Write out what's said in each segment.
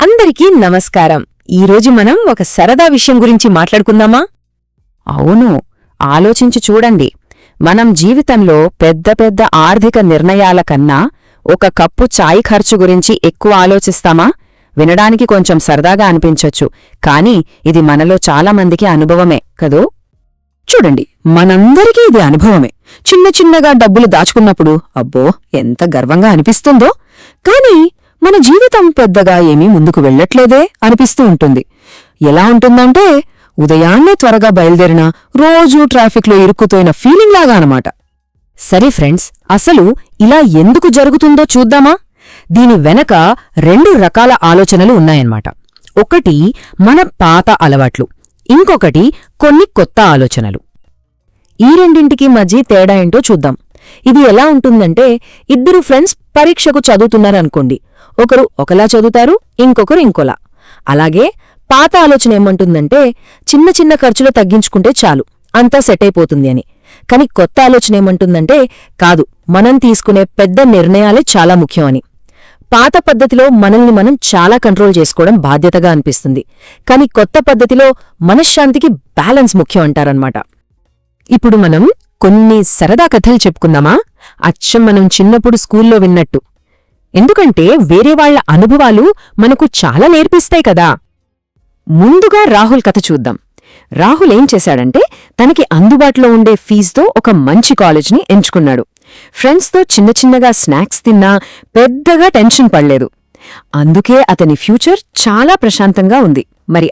అందరికీ నమస్కారం. ఈరోజు మనం ఒక సరదా విషయం గురించి మాట్లాడుకుందామా? అవును, ఆలోచించి చూడండి. మనం జీవితంలో పెద్ద పెద్ద ఆర్థిక నిర్ణయాల కన్నా ఒక కప్పు చాయ్ ఖర్చు గురించి ఎక్కువ ఆలోచిస్తామా? వినడానికి కొంచెం సరదాగా అనిపించొచ్చు, కానీ ఇది మనలో చాలామందికి అనుభవమే కదూ. చూడండి, మనందరికీ ఇది అనుభవమే. చిన్న చిన్నగా డబ్బులు దాచుకున్నప్పుడు అబ్బో ఎంత గర్వంగా అనిపిస్తుందో, కాని మన జీవితం పెద్దగా ఏమీ ముందుకు వెళ్లట్లేదే అనిపిస్తూ ఉంటుంది. ఎలా ఉంటుందంటే ఉదయాన్నే త్వరగా బయలుదేరినా రోజూ ట్రాఫిక్లో ఇరుక్కుతోయిన ఫీలింగ్ లాగా అనమాట. సరే ఫ్రెండ్స్, అసలు ఇలా ఎందుకు జరుగుతుందో చూద్దామా? దీని వెనక రెండు రకాల ఆలోచనలు ఉన్నాయన్నమాట. ఒకటి మన పాత అలవాట్లు, ఇంకొకటి కొన్ని కొత్త ఆలోచనలు. ఈ రెండింటికి మధ్య తేడా ఏంటో చూద్దాం. ఇది ఎలా ఉంటుందంటే, ఇద్దరు ఫ్రెండ్స్ పరీక్షకు చదువుతున్నారనుకోండి. ఒకరు ఒకలా చదువుతారు, ఇంకొకరు ఇంకోలా. అలాగే పాత ఆలోచన ఏమంటుందంటే, చిన్న చిన్న ఖర్చులు తగ్గించుకుంటే చాలు, అంతా సెట్ అయిపోతుంది అని. కాని కొత్త ఆలోచన ఏమంటుందంటే, కాదు, మనం తీసుకునే పెద్ద నిర్ణయాలే చాలా ముఖ్యమని. పాత పద్ధతిలో మనల్ని మనం చాలా కంట్రోల్ చేసుకోవడం బాధ్యతగా అనిపిస్తుంది, కాని కొత్త పద్ధతిలో మనశ్శాంతికి బ్యాలెన్స్ ముఖ్యం అంటారన్నమాట. ఇప్పుడు మనం కొన్ని సరదా కథలు చెప్పుకుందామా? అచ్చం మనం చిన్నప్పుడు స్కూల్లో విన్నట్టు. ఎందుకంటే వేరేవాళ్ల అనుభవాలు మనకు చాలా నేర్పిస్తాయి కదా. ముందుగా రాహుల్ కథ చూద్దాం. రాహుల్ ఏం చేశాడంటే, తనకి అందుబాటులో ఉండే ఫీజుతో ఒక మంచి కాలేజ్ని ఎంచుకున్నాడు. ఫ్రెండ్స్తో చిన్న చిన్నగా స్నాక్స్ తిన్నా పెద్దగా టెన్షన్ పడలేదు. అందుకే అతని ఫ్యూచర్ చాలా ప్రశాంతంగా ఉంది. మరి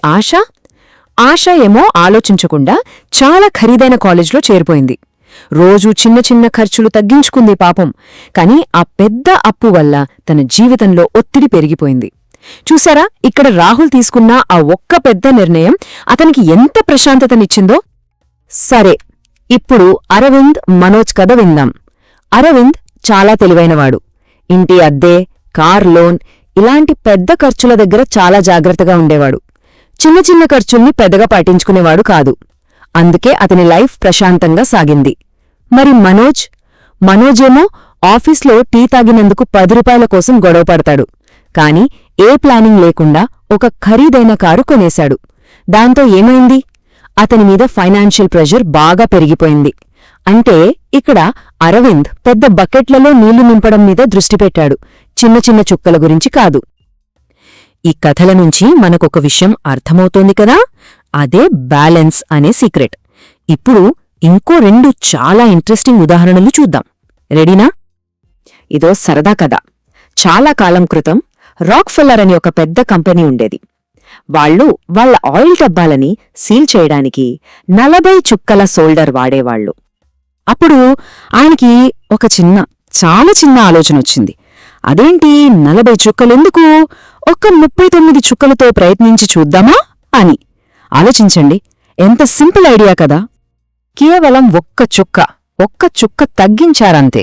ఆశ ఏమో ఆలోచించకుండా చాలా ఖరీదైన కాలేజ్లో చేరిపోయింది. రోజూ చిన్న చిన్న ఖర్చులు తగ్గించుకుంది పాపం. కాని ఆ పెద్ద అప్పు వల్ల తన జీవితంలో ఒత్తిడి పెరిగిపోయింది. చూసారా, ఇక్కడ రాహుల్ తీసుకున్న ఆ ఒక్క పెద్ద నిర్ణయం అతనికి ఎంత ప్రశాంతతనిచ్చిందో. సరే, ఇప్పుడు అరవింద్, మనోజ్ కథ విందాం. అరవింద్ చాలా తెలివైనవాడు. ఇంటి అద్దె, కార్ లోన్ ఇలాంటి పెద్ద ఖర్చుల దగ్గర చాలా జాగ్రత్తగా ఉండేవాడు. చిన్న చిన్న ఖర్చుల్ని పెద్దగా పాటించుకునేవాడు కాదు. అందుకే అతని లైఫ్ ప్రశాంతంగా సాగింది. మరి మనోజేమో ఆఫీస్లో టీ తాగినందుకు 10 రూపాయల కోసం గొడవపడతాడు. కాని ఏ ప్లానింగ్ లేకుండా ఒక ఖరీదైన కారు కొనేశాడు. దాంతో ఏమైంది? అతని మీద ఫైనాన్షియల్ ప్రెషర్ బాగా పెరిగిపోయింది. అంటే ఇక్కడ అరవింద్ పెద్ద బకెట్లలో నీళ్లు నింపడం మీద దృష్టి పెట్టాడు, చిన్న చిన్న చుక్కల గురించి కాదు. ఈ కథల నుంచి మనకొక విషయం అర్థమవుతోంది కదా, అదే బ్యాలెన్స్ అనే సీక్రెట్. ఇప్పుడు ఇంకో 2 చాలా ఇంట్రెస్టింగ్ ఉదాహరణలు చూద్దాం. రెడీనా? ఇదో సరదా కథ. చాలా కాలం క్రితం రాక్ఫెల్లర్ అని ఒక పెద్ద కంపెనీ ఉండేది. వాళ్ళ ఆయిల్ డబ్బాలని సీల్ చేయడానికి 40 చుక్కల సోల్డర్ వాడేవాళ్లు. అప్పుడు ఆయనకి ఒక చాలా చిన్న ఆలోచనొచ్చింది. అదేంటి 40 చుక్కలెందుకు, ఒక్క 39 చుక్కలతో ప్రయత్నించి చూద్దామా అని. ఆలోచించండి, ఎంత సింపుల్ ఐడియా కదా. కేవలం ఒక్క చుక్క తగ్గించారంతే.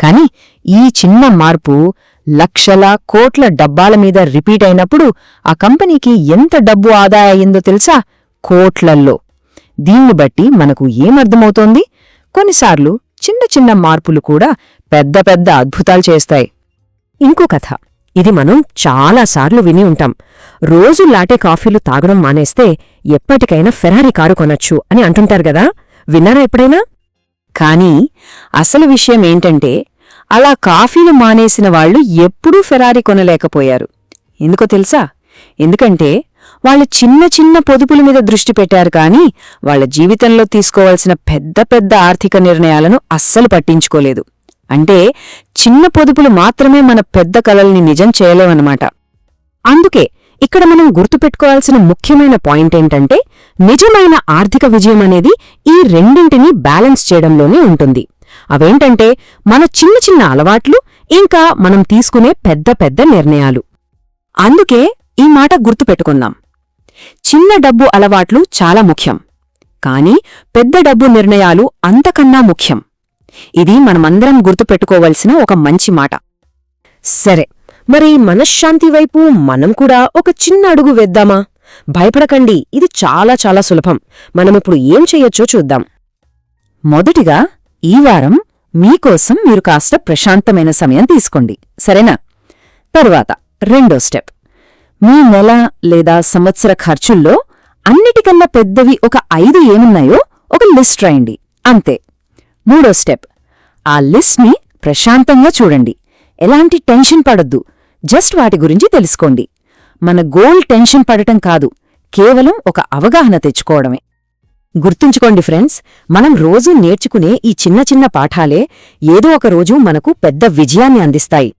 కాని ఈ చిన్న మార్పు లక్షల కోట్ల డబ్బాల మీద రిపీట్ అయినప్పుడు ఆ కంపెనీకి ఎంత డబ్బు ఆదా అయిందో తెలుసా? కోట్లల్లో. దీన్ని బట్టి మనకు ఏమర్థమవుతోంది? కొన్నిసార్లు చిన్న చిన్న మార్పులు కూడా పెద్ద పెద్ద అద్భుతాలు చేస్తాయి. ఇంకో కథ. ఇది మనం చాలాసార్లు విని ఉంటాం. రోజు లాటే కాఫీలు తాగడం మానేస్తే ఎప్పటికైనా ఫెరారీ కారు కొనొచ్చు అని అంటుంటారు గదా. విన్నారా ఎప్పుడైనా? కానీ అసలు విషయం ఏంటంటే, అలా కాఫీలు మానేసిన వాళ్లు ఎప్పుడూ ఫెరారీ కొనలేకపోయారు. ఎందుకో తెలుసా? ఎందుకంటే వాళ్ళు చిన్న చిన్న పొదుపుల మీద దృష్టి పెట్టారు, కానీ వాళ్ల జీవితంలో తీసుకోవాల్సిన పెద్ద పెద్ద ఆర్థిక నిర్ణయాలను అస్సలు పట్టించుకోలేదు. అంటే చిన్న పొదుపులు మాత్రమే మన పెద్ద కలల్ని నిజం చేయలేవన్నమాట. అందుకే ఇక్కడ మనం గుర్తుపెట్టుకోవాల్సిన ముఖ్యమైన పాయింట్ ఏంటంటే, నిజమైన ఆర్థిక విజయం అనేది ఈ రెండింటినీ బ్యాలెన్స్ చేయడంలోనే ఉంటుంది. అవేంటంటే మన చిన్న చిన్న అలవాట్లు, ఇంకా మనం తీసుకునే పెద్ద పెద్ద నిర్ణయాలు. అందుకే ఈ మాట గుర్తుపెట్టుకుందాం. చిన్న డబ్బు అలవాట్లు చాలా ముఖ్యం, కాని పెద్ద డబ్బు నిర్ణయాలు అంతకన్నా ముఖ్యం. ఇది మనమందరం గుర్తుపెట్టుకోవలసిన ఒక మంచి మాట. సరే, మరి మనశ్శాంతి వైపు మనం కూడా ఒక చిన్న అడుగు వేద్దామా? భయపడకండి, ఇది చాలా చాలా సులభం. మనమిప్పుడు ఏం చెయ్యొచ్చో చూద్దాం. మొదటిగా ఈ వారం మీకోసం మీరు కాస్త ప్రశాంతమైన సమయం తీసుకోండి, సరేనా? తరువాత రెండో స్టెప్, మీ నెల లేదా సంవత్సర ఖర్చుల్లో అన్నిటికన్నా పెద్దవి ఒక 5 ఏమున్నాయో ఒక లిస్ట్ రాయండి. అంతే. 3వ స్టెప్, ఆ లిస్ట్ని ప్రశాంతంగా చూడండి. ఎలాంటి టెన్షన్ పడొద్దు, జస్ట్ వాటి గురించి తెలుసుకోండి. మన గోల్ టెన్షన్ పడటం కాదు, కేవలం ఒక అవగాహన తెచ్చుకోవడమే. గుర్తుంచుకోండి ఫ్రెండ్స్, మనం రోజూ నేర్చుకునే ఈ చిన్న చిన్న పాఠాలే ఏదో ఒక రోజు మనకు పెద్ద విజయాన్ని అందిస్తాయి.